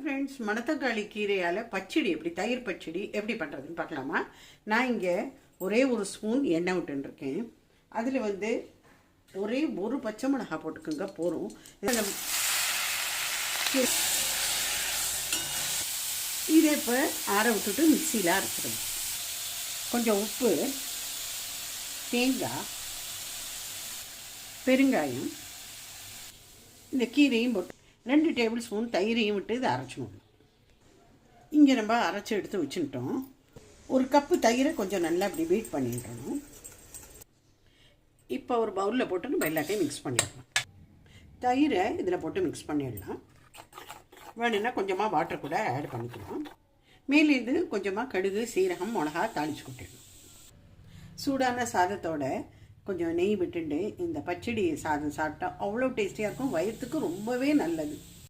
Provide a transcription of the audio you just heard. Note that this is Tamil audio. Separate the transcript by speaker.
Speaker 1: ஃப்ரெண்ட்ஸ், மணத்தக்காளி கீரையால் பச்சடி எப்படி, தயிர் பச்சடி எப்படி பண்ணுறதுன்னு பார்க்கலாமா? நான் இங்கே ஒரே ஒரு ஸ்பூன் எண்ணெய் விட்டுருக்கேன். அதில் ஒரே ஒரு பச்சை மிளகாய் போட்டுக்குங்க போதும். இதை இப்போ ஆற விட்டுட்டு மிக்சியில் அரைச்சிடுங்க. கொஞ்சம் உப்பு, தேங்காய், பெருங்காயம், இந்த கீரையும் போட்டு 2 டேபிள் ஸ்பூன் தயிரையும் விட்டு இதை அரைச்சிடணும். இங்கே நம்ம அரைச்சி எடுத்து வச்சுட்டோம். ஒரு கப்பு தயிரை கொஞ்சம் நல்லா இப்படி பீட் பண்ணிடணும். இப்போ ஒரு பவுலில் போட்டு நம்ம எல்லாத்தையும் மிக்ஸ் பண்ணிடலாம். தயிரை இதில் போட்டு மிக்ஸ் பண்ணிடலாம். வேணுன்னா கொஞ்சமாக வாட்டர் கூட ஆட் பண்ணிக்கலாம். மேலேருந்து கொஞ்சமாக கடுகு, சீரகம், மிளகா தாளித்து கொட்டிடணும். சூடான சாதத்தோட கொஞ்சம் நெய் விட்டுண்டு இந்த பச்சடி சாதம் சாப்பிட்டா அவ்வளோ டேஸ்டியாக இருக்கும். வயிற்றுக்கு ரொம்பவே நல்லது.